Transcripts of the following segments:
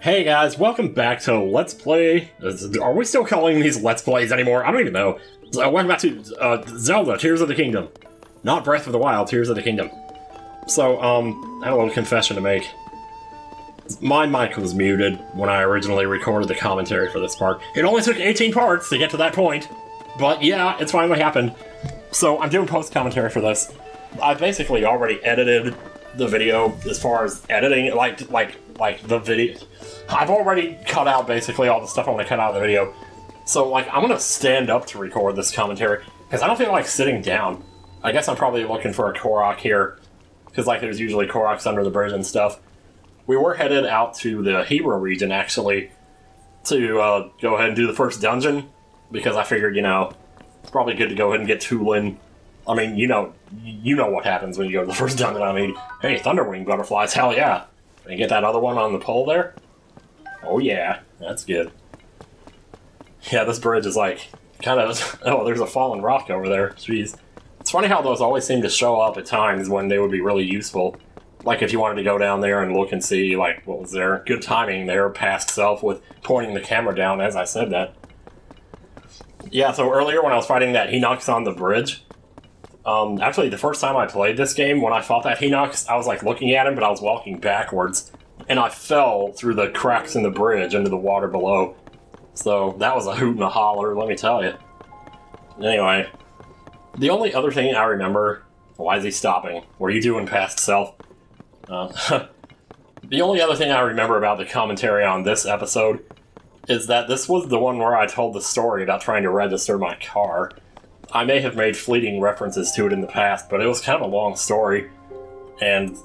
Hey guys, welcome back to Let's Play. Are we still calling these Let's Plays anymore? I don't even know. Welcome back to Zelda Tears of the Kingdom. Not Breath of the Wild, Tears of the Kingdom. So, I have a little confession to make. My mic was muted when I originally recorded the commentary for this part. It only took 18 parts to get to that point. But yeah, it's finally happened. So, I'm doing post-commentary for this. I basically already edited the video as far as editing, like the video. I've already cut out basically all the stuff I want to cut out of the video. So, like, I'm gonna stand up to record this commentary, because I don't feel like sitting down. I guess I'm probably looking for a Korok here, because, like, there's usually Koroks under the bridge and stuff. We were headed out to the Hebra region, actually, to go ahead and do the first dungeon, because I figured, you know, it's probably good to go ahead and get Tulin. I mean, you know what happens when you go to the first dungeon. I mean, hey, Thunderwing butterflies, hell yeah. And get that other one on the pole there? Oh yeah, that's good. Yeah, this bridge is like, kind of, oh, there's a fallen rock over there, jeez. It's funny how those always seem to show up at times when they would be really useful. Like if you wanted to go down there and look and see, like, what was there? Good timing there, past self, with pointing the camera down as I said that. Yeah, so earlier when I was fighting that Hinox on the bridge, actually the first time I played this game, when I fought that Hinox, I was like looking at him, but I was walking backwards. And I fell through the cracks in the bridge into the water below. So that was a hoot and a holler, let me tell you. Anyway, the only other thing I remember... Why is he stopping? What are you doing past self? The only other thing I remember about the commentary on this episode is that this was the one where I told the story about trying to register my car. I may have made fleeting references to it in the past, but it was kind of a long story. And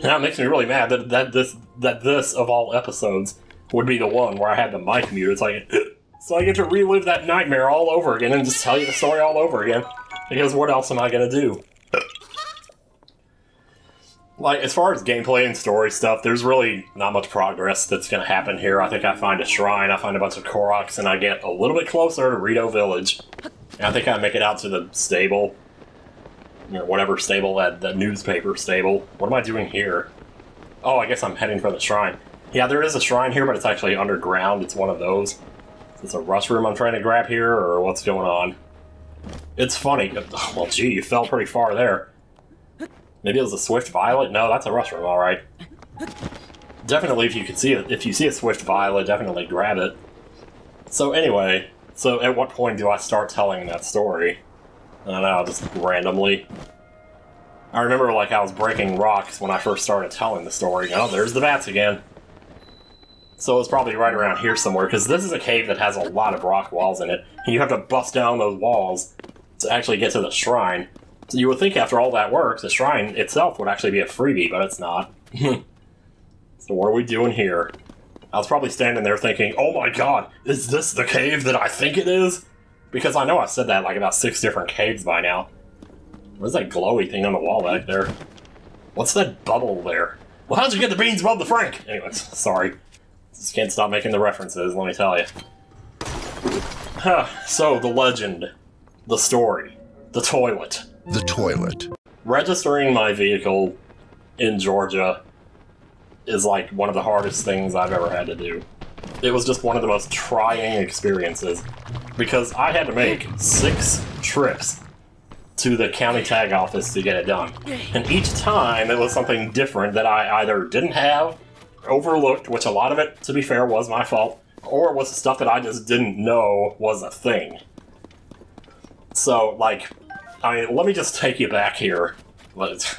now it makes me really mad that this, of all episodes, would be the one where I had the mic muted. It's like, so I get to relive that nightmare all over again and just tell you the story all over again. Because what else am I gonna do? Like, as far as gameplay and story stuff, there's really not much progress that's gonna happen here. I think I find a shrine, I find a bunch of Koroks, and I get a little bit closer to Rito Village. And I think I make it out to the stable. Or whatever stable, that newspaper stable. What am I doing here? Oh, I guess I'm heading for the shrine. Yeah, there is a shrine here, but it's actually underground. It's one of those. Is this a rush room I'm trying to grab here, or what's going on? It's funny. Well, gee, you fell pretty far there. Maybe it was a Swift Violet? No, that's a rush room, alright. Definitely, if you can see it, if you see a Swift Violet, definitely grab it. So anyway, so at what point do I start telling that story? I don't know, just randomly. I remember, like, I was breaking rocks when I first started telling the story. Oh, there's the bats again. So it's probably right around here somewhere, because this is a cave that has a lot of rock walls in it, and you have to bust down those walls to actually get to the shrine. So you would think after all that work, the shrine itself would actually be a freebie, but it's not. So what are we doing here? I was probably standing there thinking, oh my god, is this the cave that I think it is? Because I know I've said that like about 6 different caves by now. What's that glowy thing on the wall back there? What's that bubble there? Well, how'd you get the beans above the Frank? Anyways, sorry. Just can't stop making the references, let me tell you. So, the legend. The story. The toilet. The toilet. Registering my vehicle in Georgia is like one of the hardest things I've ever had to do. It was just one of the most trying experiences. Because I had to make 6 trips to the county tag office to get it done. And each time it was something different that I either didn't have, overlooked, which a lot of it, to be fair, was my fault, or was stuff that I just didn't know was a thing. So, like, I mean, let me just take you back here.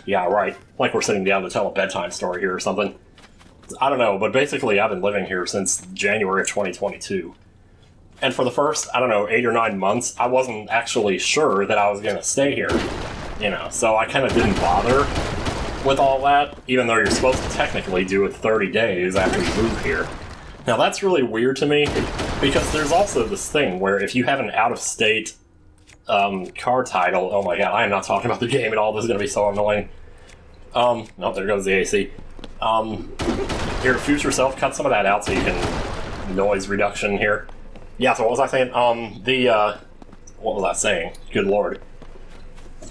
Yeah, right. Like we're sitting down to tell a bedtime story here or something. I don't know, but basically I've been living here since January of 2022. And for the first, I don't know, 8 or 9 months, I wasn't actually sure that I was going to stay here. You know, so I kind of didn't bother with all that, even though you're supposed to technically do it 30 days after you move here. Now that's really weird to me, because there's also this thing where if you have an out-of-state car title, oh my god, I am not talking about the game at all, this is going to be so annoying. Oh, there goes the AC. Here, future self, cut some of that out so you can noise reduction here. Yeah, so what was I saying? What was I saying? Good lord.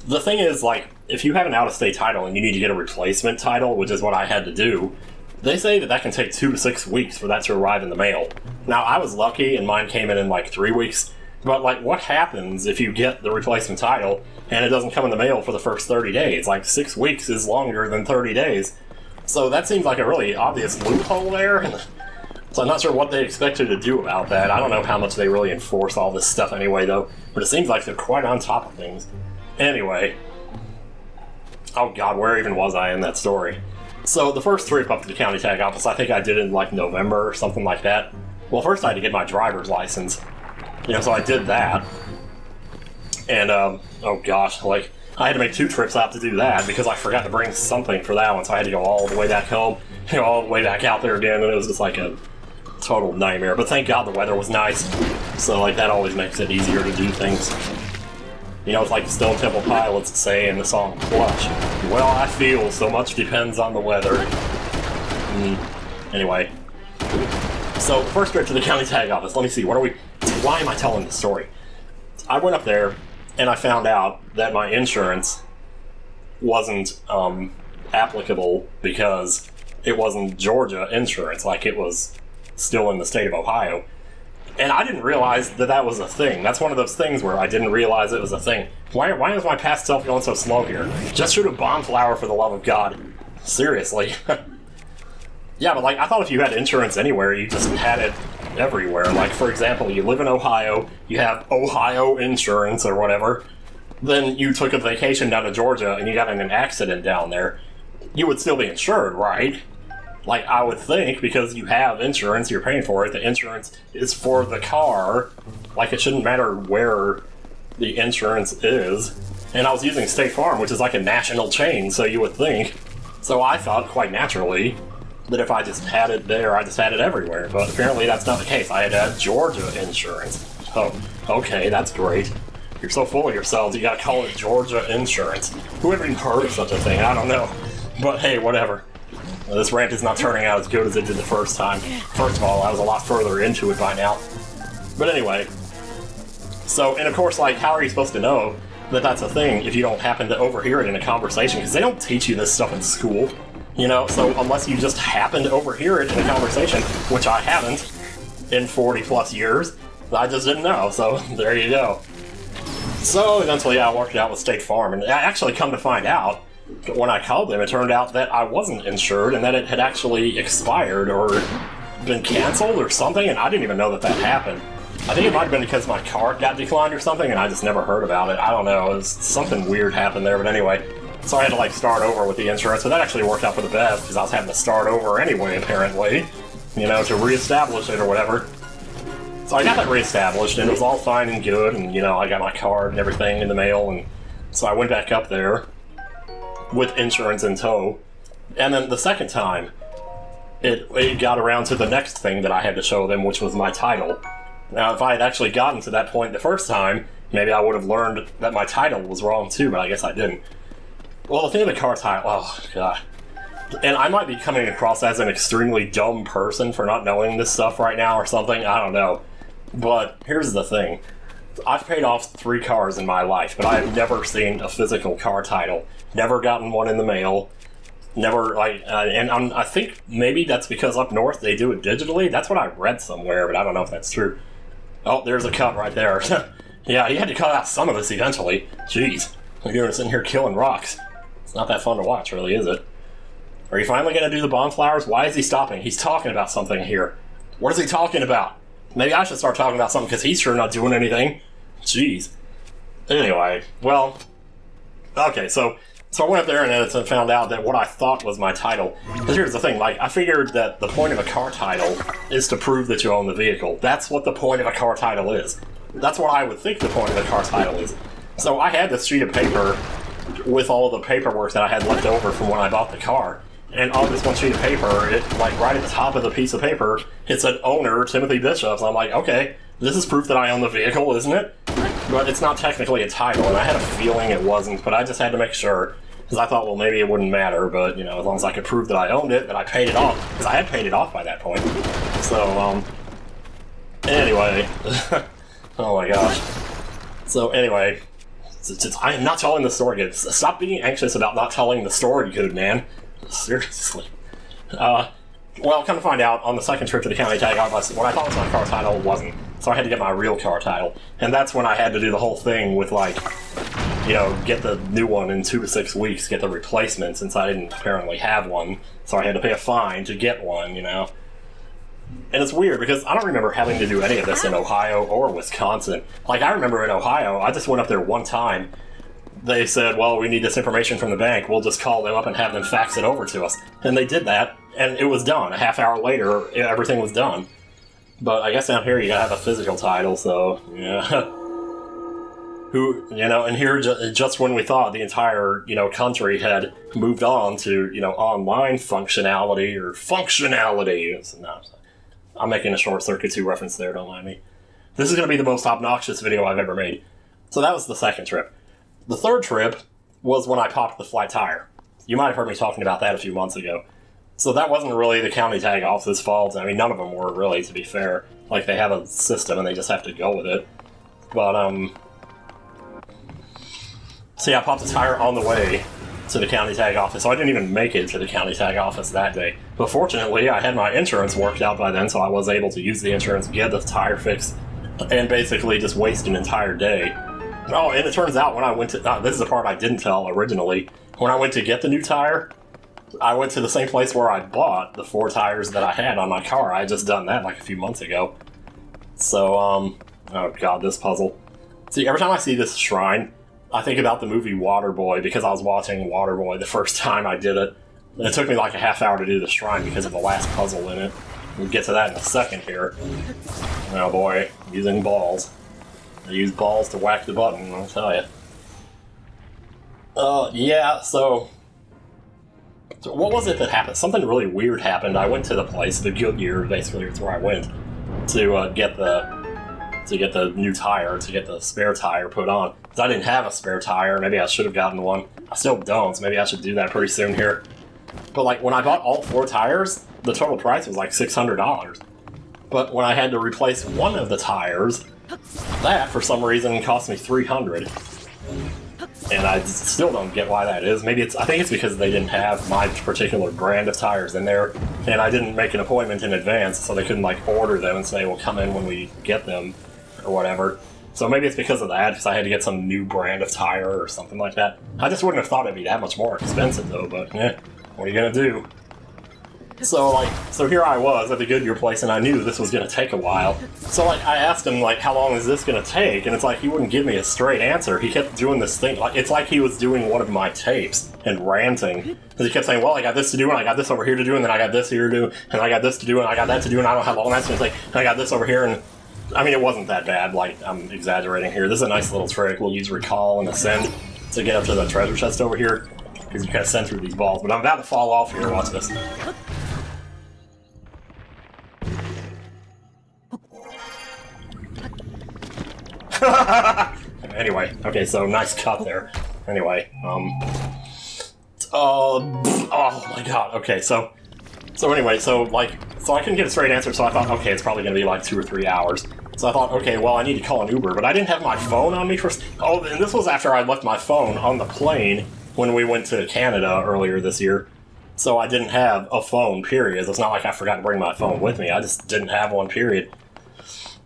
The thing is, like, if you have an out-of-state title and you need to get a replacement title, which is what I had to do, They say that that can take 2 to 6 weeks for that to arrive in the mail. Now, I was lucky and mine came in like 3 weeks, but like what happens if you get the replacement title and it doesn't come in the mail for the first 30 days? Like 6 weeks is longer than 30 days. So that seems like a really obvious loophole there. So I'm not sure what they expected to do about that. I don't know how much they really enforce all this stuff anyway, though. But it seems like they're quite on top of things. Anyway. Oh god, where even was I in that story? So the first trip up to the county tag office, I think I did in like November or something like that. Well, first I had to get my driver's license. You know, so I did that. And, oh gosh, like, I had to make 2 trips out to do that because I forgot to bring something for that one, so I had to go all the way back home, you know, all the way back out there again, and it was just like a total nightmare. But thank God the weather was nice, so like that always makes it easier to do things. You know, it's like the Stone Temple Pilots say in the song Plush. Well, I feel so much depends on the weather. Anyway. So, first trip to the county tag office. Let me see, why am I telling this story? I went up there, and I found out that my insurance wasn't applicable because it wasn't Georgia insurance, like it was still in the state of Ohio. And I didn't realize that that was a thing. That's one of those things where I didn't realize it was a thing. Why is my past self going so slow here? Just shoot a bomb flower for the love of God. Seriously. Yeah, but like, I thought if you had insurance anywhere, you just had it everywhere. Like, for example, you live in Ohio, you have Ohio insurance or whatever, then you took a vacation down to Georgia and you got in an accident down there, you would still be insured, right? Like, I would think, because you have insurance, you're paying for it, the insurance is for the car. Like, it shouldn't matter where the insurance is. And I was using State Farm, which is like a national chain, so you would think. So I thought, quite naturally, that if I just had it there, I just had it everywhere. But apparently that's not the case. I had to have Georgia insurance. Oh, okay, that's great. You're so full of yourselves, you gotta call it Georgia insurance. Who ever even heard of such a thing? I don't know. But hey, whatever. This rant is not turning out as good as it did the first time. First of all, I was a lot further into it by now. But anyway. So, and of course, like, how are you supposed to know that that's a thing if you don't happen to overhear it in a conversation? Because they don't teach you this stuff in school, you know? So unless you just happen to overhear it in a conversation, which I haven't in 40 plus years, I just didn't know. So there you go. So eventually I worked it out with State Farm, and I actually come to find out, when I called them, it turned out that I wasn't insured and that it had actually expired or been canceled or something, and I didn't even know that that happened. I think it might have been because my card got declined or something, and I just never heard about it. I don't know. It was something weird happened there, but anyway. So I had to, like, start over with the insurance, but that actually worked out for the best because I was having to start over anyway, apparently, you know, to reestablish it or whatever. So I got that reestablished, and it was all fine and good, and, you know, I got my card and everything in the mail, and so I went back up there with insurance in tow. And then the second time, it got around to the next thing that I had to show them, which was my title. Now, if I had actually gotten to that point the first time, maybe I would have learned that my title was wrong too, but I guess I didn't. Well, the thing with the car title, oh god. And I might be coming across as an extremely dumb person for not knowing this stuff right now or something, I don't know. But here's the thing. I've paid off 3 cars in my life, but I have never seen a physical car title. Never gotten one in the mail. Never, like, and I think maybe that's because up north they do it digitally. That's what I read somewhere, but I don't know if that's true. Oh, there's a cut right there. Yeah, he had to cut out some of this eventually. Jeez, you're sitting here killing rocks. It's not that fun to watch, really, is it? Are you finally going to do the bomb flowers? Why is he stopping? He's talking about something here. What is he talking about? Maybe I should start talking about something because he's sure not doing anything. Jeez. Anyway, well, okay, so I went up there and found out that what I thought was my title. Because here's the thing, like, I figured that the point of a car title is to prove that you own the vehicle. That's what the point of a car title is. That's what I would think the point of a car title is. So I had this sheet of paper with all of the paperwork that I had left over from when I bought the car. And on this one sheet of paper, it, like, right at the top of the piece of paper, it said owner Timothy Bishop. So I'm like, okay, this is proof that I own the vehicle, isn't it? But it's not technically a title, and I had a feeling it wasn't, but I just had to make sure. Because I thought, well, maybe it wouldn't matter, but, you know, as long as I could prove that I owned it, that I paid it off. Because I had paid it off by that point. So, anyway. Oh my gosh. So, anyway. I am not telling the story good. Stop being anxious about not telling the story good, man. Seriously. Well, come to find out, on the second trip to the county tag office, what I thought was my car title wasn't. So I had to get my real car title. And that's when I had to do the whole thing with, like, you know, get the new one in 2 to 6 weeks, get the replacement, since I didn't apparently have one. So I had to pay a fine to get one, you know. And it's weird, because I don't remember having to do any of this in Ohio or Wisconsin. Like, I remember in Ohio, I just went up there one time. They said, well, we need this information from the bank. We'll just call them up and have them fax it over to us. And they did that, and it was done. A half hour later, everything was done. But I guess down here you gotta have a physical title, so, yeah. Who, you know, and here, just when we thought the entire, you know, country had moved on to, you know, online functionality, or functionality. No, I'm making a Short Circuit 2 reference there, don't mind me. This is gonna be the most obnoxious video I've ever made. So that was the second trip. The third trip was when I popped the flat tire. You might have heard me talking about that a few months ago. So that wasn't really the county tag office's fault. I mean, none of them were, really, to be fair. Like, they have a system and they just have to go with it. But, see, I popped the tire on the way to the county tag office, so I didn't even make it to the county tag office that day. But fortunately, I had my insurance worked out by then, so I was able to use the insurance, get the tire fixed, and basically just waste an entire day. Oh, and it turns out when I went to... this is the part I didn't tell originally. When I went to get the new tire, I went to the same place where I bought the 4 tires that I had on my car. I had just done that like a few months ago. So, oh god, this puzzle. See, every time I see this shrine, I think about the movie Waterboy, because I was watching Waterboy the first time I did it. And it took me like a half hour to do the shrine because of the last puzzle in it. We'll get to that in a second here. Oh boy, using balls. I use balls to whack the button, I'll tell you. Yeah, so what was it that happened? Something really weird happened. I went to the place, the Goodyear, basically, is where I went to get the new tire, to get the spare tire put on. Because I didn't have a spare tire, maybe I should have gotten one. I still don't, so maybe I should do that pretty soon here. But like, when I bought all 4 tires, the total price was like $600. But when I had to replace one of the tires, that, for some reason, cost me $300. And I still don't get why that is. Maybe I think it's because they didn't have my particular brand of tires in there, and I didn't make an appointment in advance, so they couldn't, like, order them and say, well, come in when we get them, or whatever. So maybe it's because of that, because I had to get some new brand of tire or something like that. I just wouldn't have thought it'd be that much more expensive, though, but, what are you gonna do? So here I was at the Goodyear place, and I knew this was gonna take a while. So, like, I asked him, like, how long is this gonna take? And it's like, he wouldn't give me a straight answer. He kept doing this thing, like, it's like he was doing one of my tapes and ranting. Because he kept saying, well, I got this to do, and I got this over here to do, and then I got this here to do, and I got this to do, and I got that to do, and I don't know how long that's gonna take, and I got this over here, and... I mean, it wasn't that bad, like, I'm exaggerating here. This is a nice little trick. We'll use recall and ascend to get up to the treasure chest over here, because you can ascend through these balls. But I'm about to fall off here, watch this. Anyway, okay, so nice cut there. Anyway, oh my god, okay, so anyway, so I couldn't get a straight answer, so I thought, okay, it's probably gonna be like 2 or 3 hours. So I thought, okay, well, I need to call an Uber, but I didn't have my phone on me first. Oh, and this was after I left my phone on the plane when we went to Canada earlier this year. So I didn't have a phone, period. It's not like I forgot to bring my phone with me, I just didn't have one, period.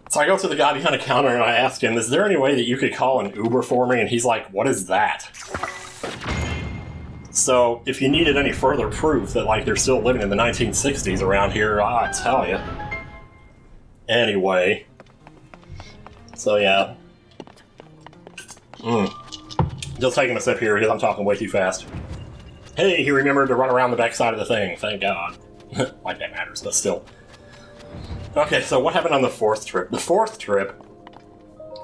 So I go to the guy behind the counter and I ask him, is there any way that you could call an Uber for me? And he's like, what is that? So, if you needed any further proof that, like, they're still living in the 1960s around here, I tell you. Anyway. So, yeah. Just taking a sip here because I'm talking way too fast. Hey, he remembered to run around the back side of the thing, thank God. Like that matters, but still. Okay, so what happened on the 4th trip? The 4th trip,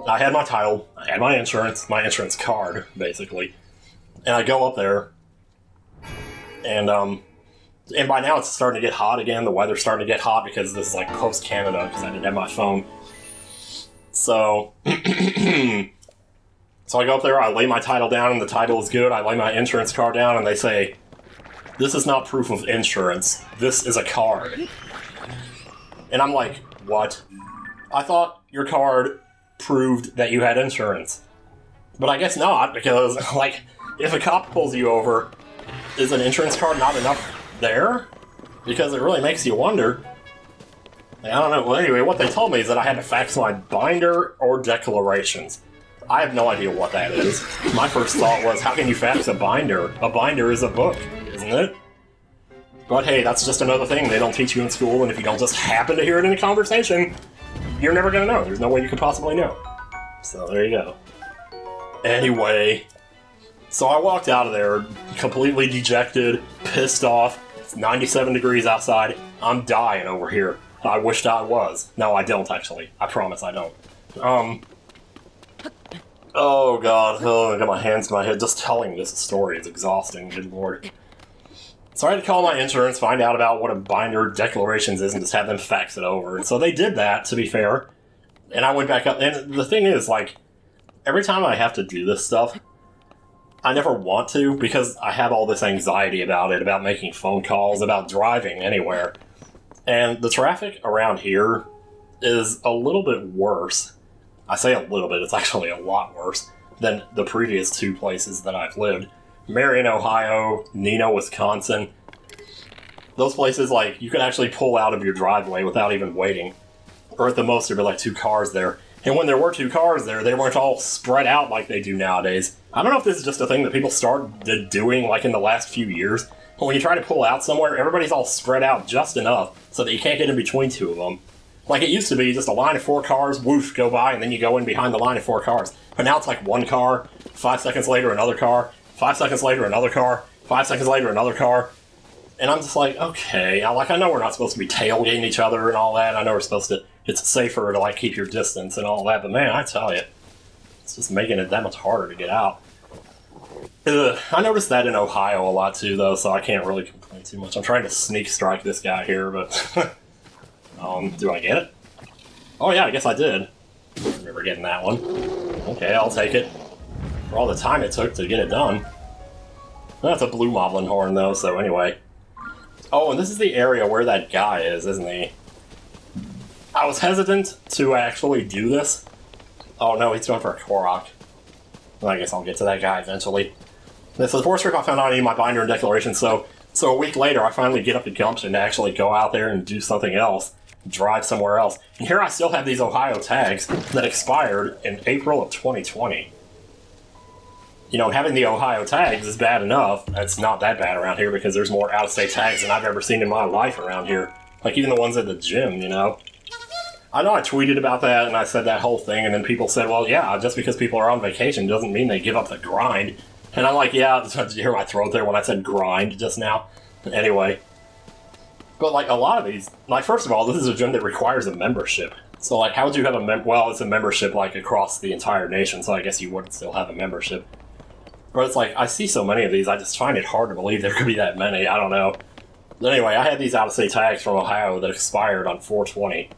I had my title, I had my insurance card, basically. And I go up there, and by now it's starting to get hot again, the weather's starting to get hot because this is like post-Canada, because I didn't have my phone. So, so I go up there, I lay my title down, and the title is good, I lay my insurance card down, and they say, this is not proof of insurance, this is a card. And I'm like, what? I thought your card proved that you had insurance. But I guess not, because, like, if a cop pulls you over, is an insurance card not enough there? because it really makes you wonder. I don't know. Well, anyway, what they told me is that I had to fax my binder or declarations. I have no idea what that is. My first thought was, how can you fax a binder? A binder is a book, isn't it? But hey, that's just another thing they don't teach you in school, and if you don't just happen to hear it in a conversation, you're never gonna know. There's no way you could possibly know. So there you go. Anyway, so I walked out of there completely dejected, pissed off. It's 97 degrees outside. I'm dying over here. I wished I was. No, I don't, actually. I promise I don't. Oh god, I got my hands to my head. Just telling this story is exhausting, good lord. So I had to call my insurance, find out about what a binder declarations is, and just have them fax it over. And so they did that, to be fair. And I went back up, and the thing is, like, every time I have to do this stuff, I never want to, because I have all this anxiety about it, about making phone calls, about driving anywhere. And the traffic around here is a little bit worse. I say a little bit, it's actually a lot worse than the previous two places that I've lived. Marion, Ohio, Neenah, Wisconsin. Those places, like, you could actually pull out of your driveway without even waiting. Or at the most, there'd be like 2 cars there. And when there were 2 cars there, they weren't all spread out like they do nowadays. I don't know if this is just a thing that people started doing, like, in the last few years. But when you try to pull out somewhere, everybody's all spread out just enough so that you can't get in between 2 of them. Like, it used to be just a line of 4 cars, whoosh, go by, and then you go in behind the line of 4 cars. But now it's like 1 car, 5 seconds later, another car, 5 seconds later, another car, 5 seconds later, another car. And I'm just like, okay, I know we're not supposed to be tailgating each other and all that. I know we're supposed to, it's safer to, like, keep your distance and all that. But man, I tell you, it's just making it that much harder to get out. I noticed that in Ohio a lot too, though, so I can't really complain too much. I'm trying to sneak strike this guy here, but do I get it? Oh yeah, I guess I did. I remember getting that one. Okay, I'll take it. For all the time it took to get it done. That's a blue moblin horn, though, so anyway. Oh, and this is the area where that guy is, isn't he? I was hesitant to actually do this. Oh no, he's going for a Korok. Well, I guess I'll get to that guy eventually. This is the 4th trip I found out I need my binder and declaration, so a week later I finally get up the gumption to actually go out there and do something else. Drive somewhere else. And here I still have these Ohio tags that expired in April of 2020. You know, having the Ohio tags is bad enough. It's not that bad around here because there's more out-of-state tags than I've ever seen in my life around here. Like, even the ones at the gym, you know? I know I tweeted about that and I said that whole thing, and then people said, well, yeah, just because people are on vacation doesn't mean they give up the grind. And I'm like, yeah, did you hear my throat there when I said grind just now? Anyway. But, like, a lot of these, like, first of all, this is a gym that requires a membership. So, like, how would you have a well, it's a membership, like, across the entire nation, so I guess you would still have a membership. But it's like, I see so many of these, I just find it hard to believe there could be that many, I don't know. But anyway, I had these out-of-state tags from Ohio that expired on 4/20.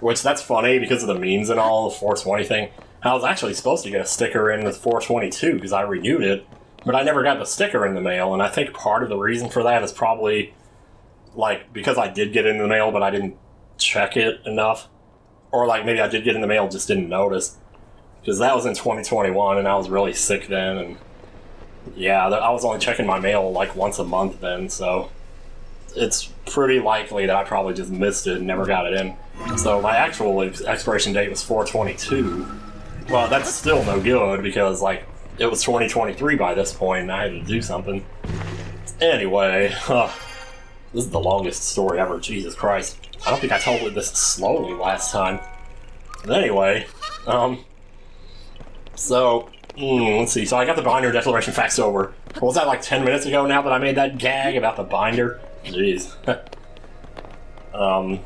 Which, that's funny because of the memes and all, the 4/20 thing. I was actually supposed to get a sticker in with 4/22 because I renewed it, but I never got the sticker in the mail, and I think part of the reason for that is probably, like, because I did get it in the mail, but I didn't check it enough. Or, like, maybe I did get it in the mail, just didn't notice. Because that was in 2021, and I was really sick then, and yeah, I was only checking my mail, like, once a month then, so it's pretty likely that I probably just missed it and never got it in. So my actual expiration date was 4/22. Well, that's still no good, because, like, it was 2023 by this point, and I had to do something. Anyway, this is the longest story ever, Jesus Christ. I don't think I told it this slowly last time. But anyway, so, let's see, so I got the binder declaration faxed over. What was that, like 10 minutes ago now that I made that gag about the binder? Jeez. I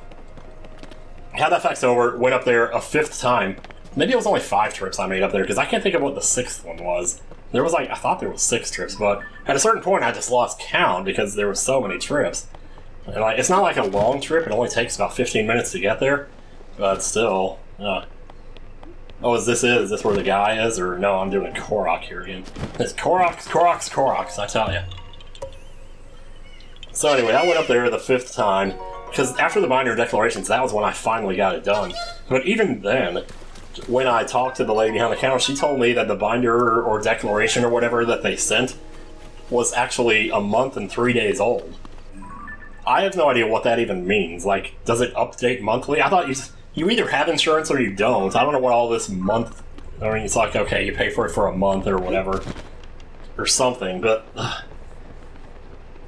had that faxed over, went up there a 5th time. Maybe it was only 5 trips I made up there, because I can't think of what the 6th one was. There was like, I thought there was 6 trips, but at a certain point I just lost count because there were so many trips. And like, it's not like a long trip, it only takes about 15 minutes to get there, but still, oh, is this where the guy is? Or no, I'm doing a Korok here again. It's Koroks, I tell you. So anyway, I went up there the 5th time, because after the binder declarations, that was when I finally got it done. But even then, when I talked to the lady behind the counter, she told me that the binder or declaration or whatever that they sent was actually a month and 3 days old. I have no idea what that even means. Like, does it update monthly? I thought you either have insurance or you don't. I don't know what all this month... I mean, it's like, okay, you pay for it for a month or whatever. Or something, but...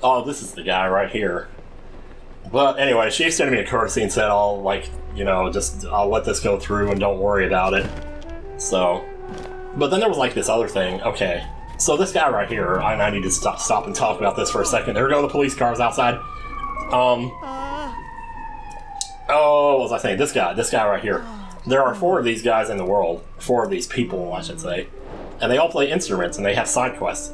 Oh, this is the guy right here. But anyway, she extended me a courtesy and said, I'll, like, you know, just, I'll let this go through and don't worry about it. So... But then there was, like, this other thing. Okay. So this guy right here, I need to stop and talk about this for a second. There go the police cars outside. Oh, what was I saying? This guy right here. There are 4 of these guys in the world. 4 of these people, I should say. And they all play instruments, and they have side quests.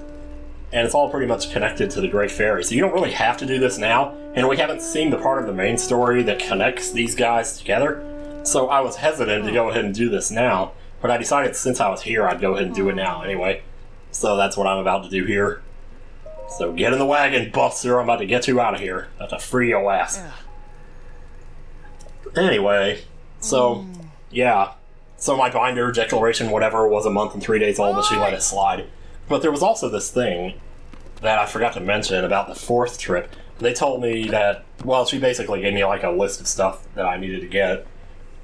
And it's all pretty much connected to the Great Fairy. So you don't really have to do this now, and we haven't seen the part of the main story that connects these guys together. So I was hesitant to go ahead and do this now, but I decided since I was here, I'd go ahead and do it now anyway. So that's what I'm about to do here. So get in the wagon, Buster, I'm about to get you out of here. About to free your ass. Anyway, so, yeah. So my binder, declaration, whatever, was a month and 3 days old, but she let it slide. But there was also this thing that I forgot to mention about the 4th trip. They told me that, well, she basically gave me like a list of stuff that I needed to get.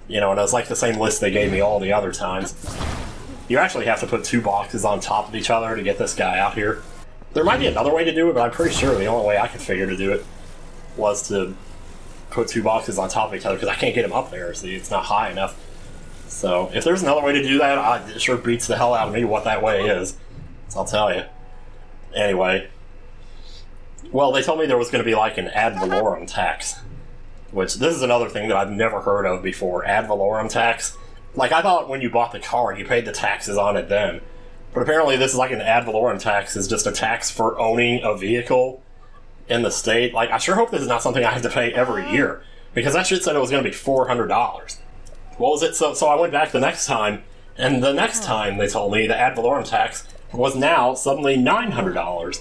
You know, and it was like the same list they gave me all the other times. You actually have to put 2 boxes on top of each other to get this guy out here. There might be another way to do it, but I'm pretty sure the only way I could figure to do it was to put 2 boxes on top of each other, because I can't get him up there, see, it's not high enough. So, if there's another way to do that, it sure beats the hell out of me what that way is. So I'll tell you. Anyway. Well, they told me there was going to be like an ADV Valorum Tax. Which, this is another thing that I've never heard of before, ADV Valorum Tax. Like, I thought when you bought the car, you paid the taxes on it then. But apparently this is like an ADV Valorum Tax, is just a tax for owning a vehicle in the state. Like, I sure hope this is not something I have to pay every year, because that shit said it was going to be $400. What was it? So I went back the next time, and the next time they told me the ADV Valorum Tax was now suddenly $900.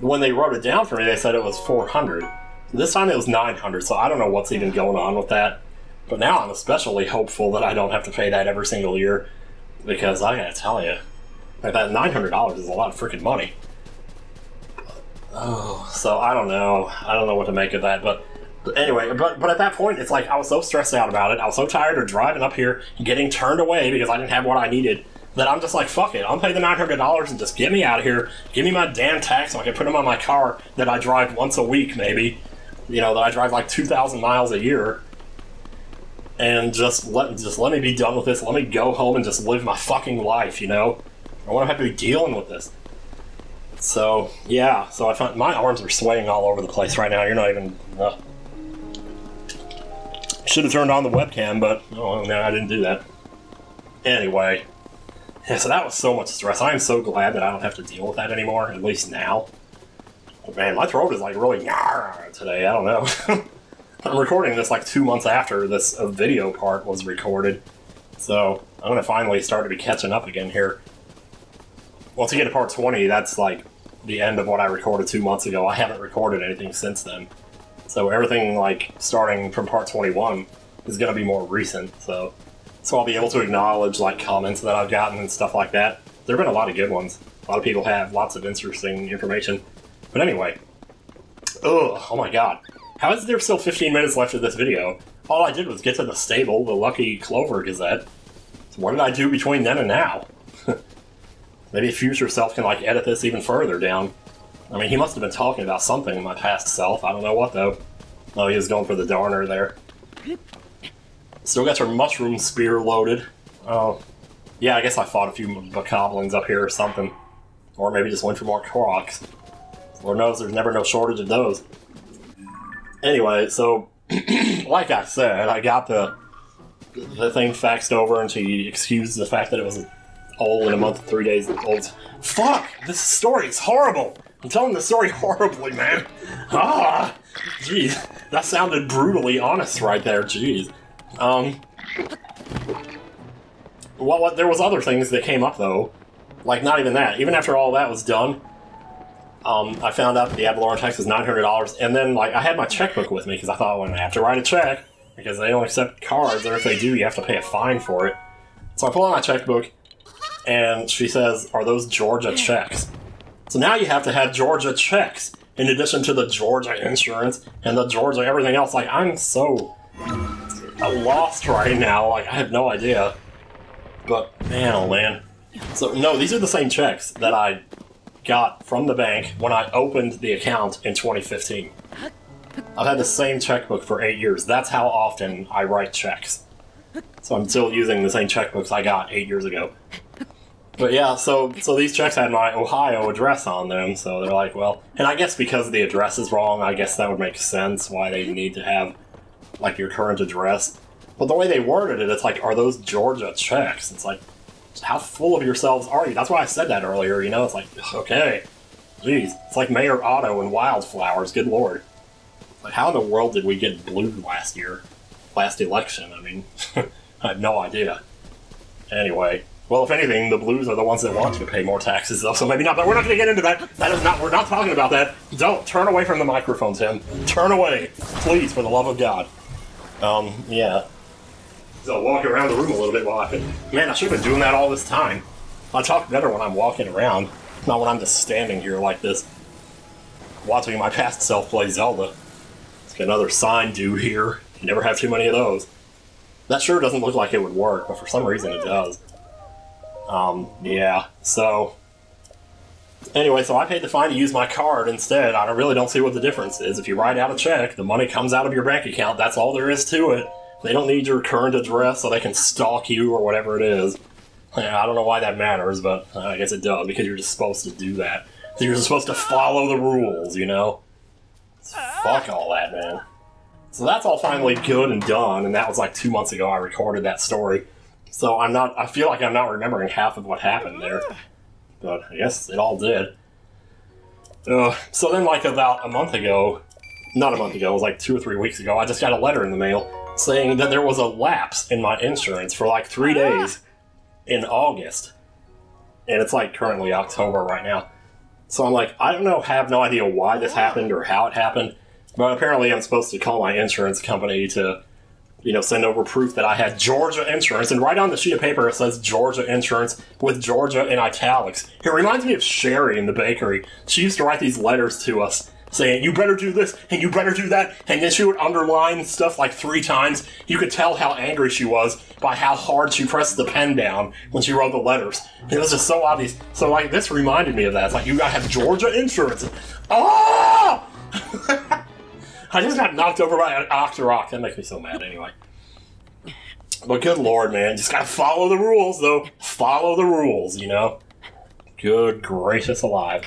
When they wrote it down for me, they said it was $400. This time it was $900, so I don't know what's even going on with that. But now I'm especially hopeful that I don't have to pay that every single year, because I gotta tell you, like, that $900 is a lot of freaking money. Oh, so I don't know. I don't know what to make of that, but anyway, but at that point, it's like I was so stressed out about it, I was so tired of driving up here and getting turned away because I didn't have what I needed, that I'm just like, fuck it, I'll pay the $900 and just get me out of here, give me my damn tax so I can put them on my car that I drive once a week, maybe. You know, that I drive like 2,000 miles a year. And just let me be done with this, let me go home and just live my fucking life, you know? I don't want to have to be dealing with this. So, yeah, so I found my arms are swaying all over the place right now, you're not even... Should have turned on the webcam, but oh no, I didn't do that. Anyway, yeah, so that was so much stress. I am so glad that I don't have to deal with that anymore, at least now. But man, my throat is like really today, I don't know. I'm recording this like 2 months after this video part was recorded, so I'm gonna finally start to be catching up again here. Once you get to part 20, that's like the end of what I recorded 2 months ago. I haven't recorded anything since then. So everything, like, starting from part 21 is going to be more recent, so I'll be able to acknowledge, like, comments that I've gotten and stuff like that. There have been a lot of good ones. A lot of people have lots of interesting information. But anyway. Ugh, oh my god. How is there still 15 minutes left of this video? All I did was get to the stable, the Lucky Clover Gazette. So what did I do between then and now? Maybe future self can, like, edit this even further down. I mean, he must have been talking about something in my past self. I don't know what, though. Oh, he was going for the darner there. Still got your mushroom spear loaded. Oh. Yeah, I guess I fought a few bokoblins up here or something. Or maybe just went for more Koroks. Lord knows there's never no shortage of those. Anyway, so... like I said, I got the thing faxed over, and she excused the fact that it was old and a month and 3 days old. Fuck! This story is horrible! I'm telling the story horribly, man. Ah, jeez, that sounded brutally honest right there. Jeez. Well, there was other things that came up though. Like, not even that. Even after all that was done, I found out that the ADV Valorum Tax was $900, and then like I had my checkbook with me because I thought, well, I have to write a check because they don't accept cards, or if they do, you have to pay a fine for it. So I pull out my checkbook, and she says, "Are those Georgia checks?" So now you have to have Georgia checks. in addition to the Georgia insurance and the Georgia everything else. Like, I'm so lost right now. Like, I have no idea. But, man, oh man. So, no, these are the same checks that I got from the bank when I opened the account in 2015. I've had the same checkbook for 8 years. That's how often I write checks. So I'm still using the same checkbooks I got 8 years ago. But yeah, so these checks had my Ohio address on them, so they're like, well... And I guess because the address is wrong, I guess that would make sense why they need to have, like, your current address. But the way they worded it, it's like, are those Georgia checks? It's like, how full of yourselves are you? That's why I said that earlier, you know? It's like, okay, jeez. It's like Mayor Otto and Wildflowers, good lord. Like, how in the world did we get blue last year? Last election, I mean, I have no idea. Anyway, well, if anything, the blues are the ones that want you to pay more taxes, though, so maybe not, but we're not going to get into that. That is not, we're not talking about that. Don't, turn away from the microphone, Tim. Turn away, please, for the love of God. Yeah. So I'll walk around the room a little bit while I can. Man, I should have been doing that all this time. I talk better when I'm walking around, not when I'm just standing here like this, watching my past self play Zelda. Let's get another sign due here. You never have too many of those. That sure doesn't look like it would work, but for some reason it does. Yeah, so... Anyway, so I paid the fine to use my card instead. I really don't see what the difference is. If you write out a check, the money comes out of your bank account. That's all there is to it. They don't need your current address so they can stalk you or whatever it is. Yeah, I don't know why that matters, but I guess it does, because you're just supposed to do that. So you're just supposed to follow the rules, you know? Fuck all that, man. So that's all finally good and done, and that was like 2 months ago I recorded that story. So I feel like I'm not remembering half of what happened there. But I guess it all did. So then like about a month ago, not a month ago, it was like 2 or 3 weeks ago, I just got a letter in the mail saying that there was a lapse in my insurance for like 3 days in August. And it's like currently October right now. So I'm like, I don't know, have no idea why this happened or how it happened. But apparently I'm supposed to call my insurance company to, you know, send over proof that I had Georgia insurance. And right on the sheet of paper it says Georgia insurance with Georgia in italics. It reminds me of Sherry in the bakery. She used to write these letters to us saying, you better do this, and you better do that, and then she would underline stuff like 3 times. You could tell how angry she was by how hard she pressed the pen down when she wrote the letters. It was just so obvious. So, like, this reminded me of that. It's like, you gotta have Georgia insurance. Oh! I just got knocked over by an Octorok. That makes me so mad anyway. But good lord, man. Just gotta follow the rules, though. Follow the rules, you know? Good gracious alive.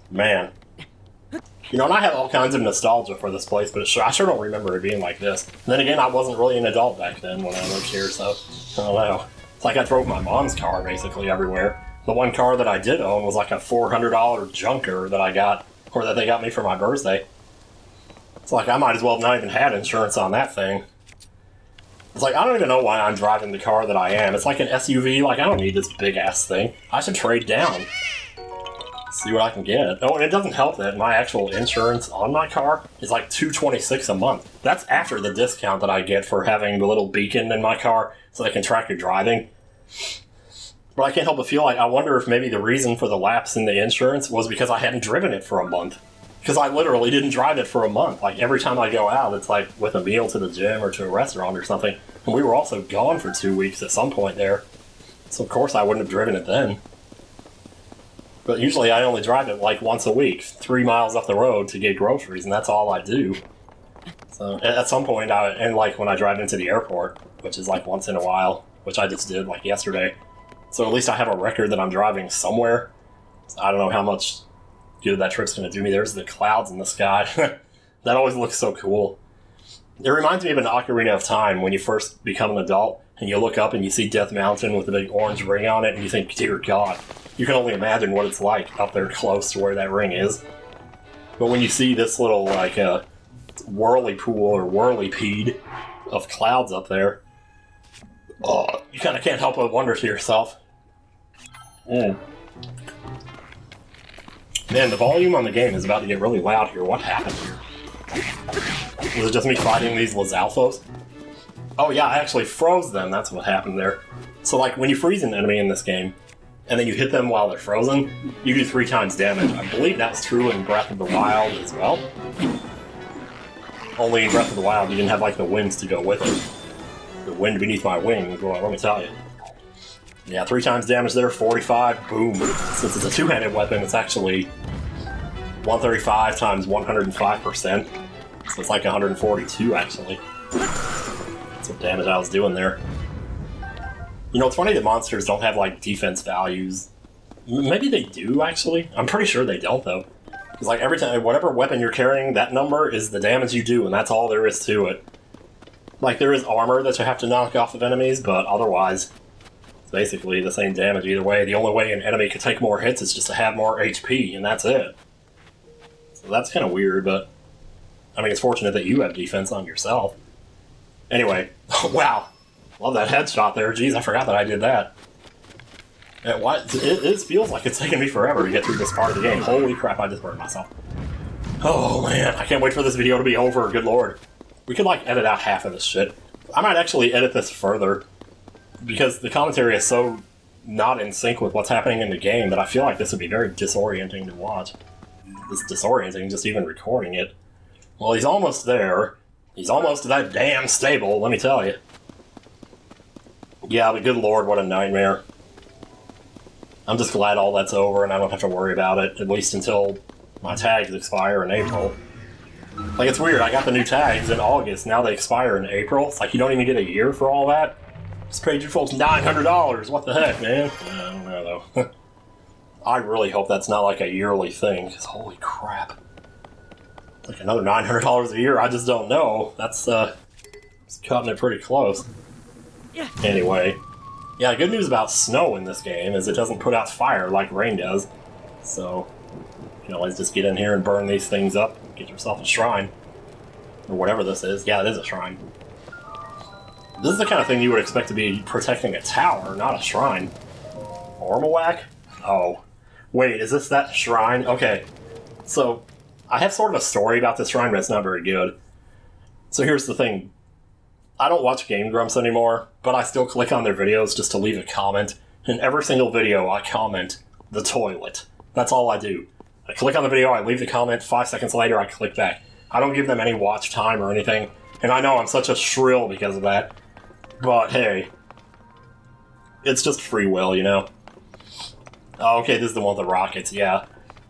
Man. You know, and I have all kinds of nostalgia for this place, but I sure don't remember it being like this. And then again, I wasn't really an adult back then when I lived here, so I don't know. It's like I drove my mom's car basically everywhere. The one car that I did own was like a $400 junker that I got, or that they got me for my birthday. It's like I might as well have not even had insurance on that thing. It's like, I don't even know why I'm driving the car that I am. It's like an SUV, like I don't need this big-ass thing. I should trade down. See what I can get. Oh, and it doesn't help that my actual insurance on my car is like $226 a month. That's after the discount that I get for having the little beacon in my car so they can track your driving. But I can't help but feel like I wonder if maybe the reason for the lapse in the insurance was because I hadn't driven it for a month. Because I literally didn't drive it for a month. Like, every time I go out, it's like with a meal to the gym or to a restaurant or something. And we were also gone for 2 weeks at some point there. So of course I wouldn't have driven it then. But usually I only drive it like once a week, 3 miles up the road to get groceries, and that's all I do. So at some point, and like when I drive into the airport, which is like once in a while, which I just did like yesterday. So at least I have a record that I'm driving somewhere. I don't know how much good that trip's going to do me. There's the clouds in the sky. That always looks so cool. It reminds me of an Ocarina of Time when you first become an adult, and you look up and you see Death Mountain with a big orange ring on it, and you think, dear God. You can only imagine what it's like up there close to where that ring is. But when you see this little, like, whirly-pool or whirly-peed of clouds up there, you kind of can't help but wonder to yourself. Man, the volume on the game is about to get really loud here. What happened here? Was it just me fighting these Lizalfos? Oh yeah, I actually froze them. That's what happened there. So, like, when you freeze an enemy in this game, and then you hit them while they're frozen, you do 3 times damage. I believe that's true in Breath of the Wild as well. Only in Breath of the Wild, you didn't have, like, the winds to go with it. The wind beneath my wings, well, let me tell you. Yeah, 3 times damage there, 45, boom. Since it's a two-handed weapon, it's actually 135 times 105%. So it's like 142, actually. That's what damage I was doing there. You know, it's funny that monsters don't have, like, defense values. Maybe they do, actually. I'm pretty sure they don't, though. Because, like, every time, whatever weapon you're carrying, that number is the damage you do, and that's all there is to it. Like, there is armor that you have to knock off of enemies, but otherwise, it's basically the same damage either way. The only way an enemy can take more hits is just to have more HP, and that's it. So that's kind of weird, but... I mean, it's fortunate that you have defense on yourself. Anyway, wow. Love that headshot there. Jeez, I forgot that I did that. It feels like it's taken me forever to get through this part of the game. Holy crap, I just burned myself. Oh, man. I can't wait for this video to be over. Good lord. We could, like, edit out half of this shit. I might actually edit this further, because the commentary is so not in sync with what's happening in the game that I feel like this would be very disorienting to watch. It's disorienting just even recording it. Well, he's almost there. He's almost to that damn stable, let me tell you. Yeah, but good lord, what a nightmare. I'm just glad all that's over and I don't have to worry about it, at least until my tags expire in April. Like, it's weird, I got the new tags in August, now they expire in April. It's like you don't even get a year for all that. Just paid you folks $900, what the heck, man? I don't know, though. I really hope that's not like a yearly thing, because holy crap. Like another $900 a year, I just don't know. That's, it's cutting it pretty close. Yeah. Anyway. Yeah, good news about snow in this game is it doesn't put out fire like rain does. So, you can always just get in here and burn these things up, get yourself a shrine. Or whatever this is. Yeah, it is a shrine. This is the kind of thing you would expect to be protecting a tower, not a shrine. Ormawak? Oh. Wait, is this that shrine? Okay. So, I have sort of a story about this shrine, but it's not very good. So here's the thing. I don't watch Game Grumps anymore, but I still click on their videos just to leave a comment. In every single video, I comment, the toilet. That's all I do. I click on the video, I leave the comment, 5 seconds later I click back. I don't give them any watch time or anything, and I know I'm such a shrill because of that. But hey, it's just free will, you know? Oh, okay, this is the one with the rockets, yeah.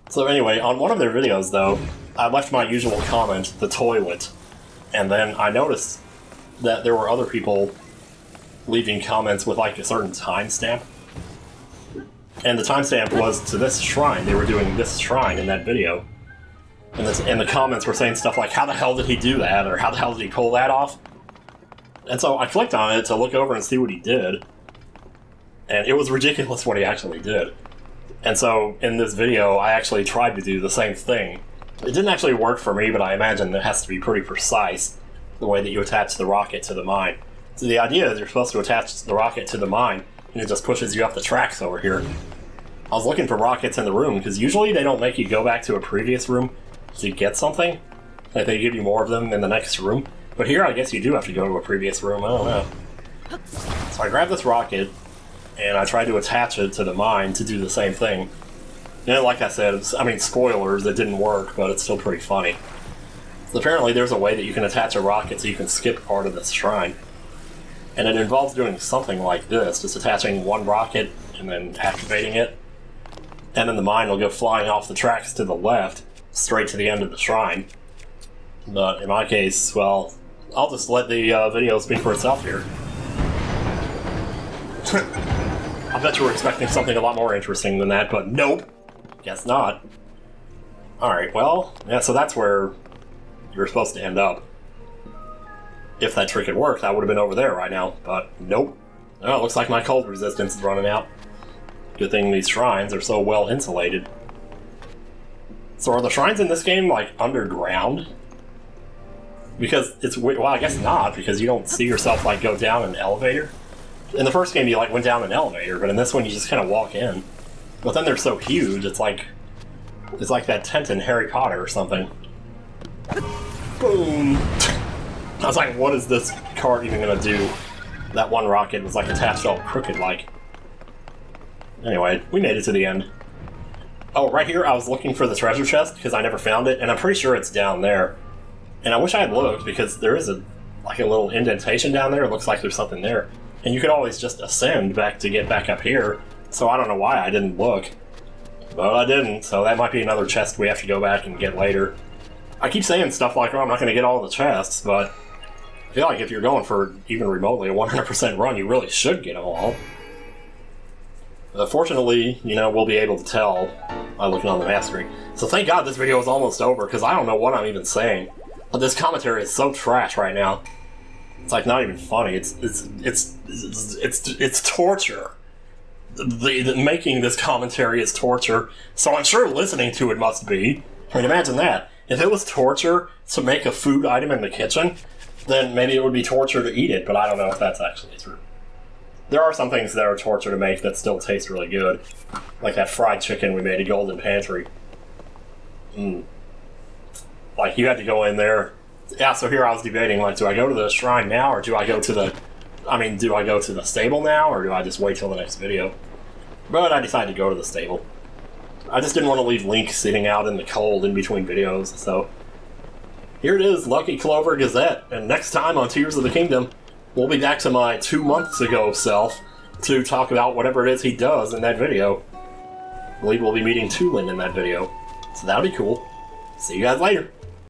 So anyway, on one of their videos, though, I left my usual comment, the toilet, and then I noticed that there were other people leaving comments with, like, a certain timestamp. And the timestamp was to this shrine. They were doing this shrine in that video. And the comments were saying stuff like, how the hell did he do that? Or how the hell did he pull that off? And so I clicked on it to look over and see what he did. And it was ridiculous what he actually did. And so, in this video, I actually tried to do the same thing. It didn't actually work for me, but I imagine it has to be pretty precise, the way that you attach the rocket to the mine. So the idea is you're supposed to attach the rocket to the mine, and it just pushes you up the tracks over here. I was looking for rockets in the room, because usually they don't make you go back to a previous room to get something. Like, they give you more of them in the next room. But here, I guess you do have to go to a previous room, I don't know. So I grabbed this rocket, and I tried to attach it to the mine to do the same thing. And like I said, I mean, spoilers, it didn't work, but it's still pretty funny. So apparently there's a way that you can attach a rocket so you can skip part of this shrine. And it involves doing something like this, just attaching one rocket and then activating it. And then the mine will go flying off the tracks to the left, straight to the end of the shrine. But in my case, well, I'll just let the video speak for itself here. I bet you were expecting something a lot more interesting than that, but nope. Guess not. Alright, well, yeah, so that's where you were supposed to end up. If that trick had worked, I would have been over there right now, but nope. Oh, it looks like my cold resistance is running out. Good thing these shrines are so well insulated. So are the shrines in this game, like, underground? Because it's, well, I guess not, because you don't see yourself, like, go down an elevator. In the first game, you, like, went down an elevator, but in this one, you just kind of walk in. But then they're so huge, it's like that tent in Harry Potter or something. Boom! I was like, what is this cart even gonna do? That one rocket was, like, attached all crooked, like. Anyway, we made it to the end. Oh, right here I was looking for the treasure chest because I never found it, and I'm pretty sure it's down there. And I wish I had looked because there is like a little indentation down there. It looks like there's something there. And you could always just ascend back to get back up here. So I don't know why I didn't look. But I didn't, so that might be another chest we have to go back and get later. I keep saying stuff like, oh, I'm not going to get all the chests, but I feel like if you're going for even remotely a 100% run, you really should get them all. Fortunately, you know, we'll be able to tell by looking on the map screen. So thank God this video is almost over, because I don't know what I'm even saying. But this commentary is so trash right now. It's like not even funny. It's torture. Making this commentary is torture, so I'm sure listening to it must be. I mean, imagine that. If it was torture to make a food item in the kitchen, then maybe it would be torture to eat it, but I don't know if that's actually true. There are some things that are torture to make that still taste really good. Like that fried chicken we made at Golden Pantry. Like, you had to go in there. Yeah, so here I was debating, like, do I go to the shrine now, or do I go to the... I mean, do I go to the stable now, or do I just wait till the next video? But I decided to go to the stable. I just didn't want to leave Link sitting out in the cold in between videos, so... Here it is, Lucky Clover Gazette, and next time on Tears of the Kingdom, we'll be back to my 2 months ago self to talk about whatever it is he does in that video. I believe we'll be meeting Tulin in that video, so that'll be cool. See you guys later!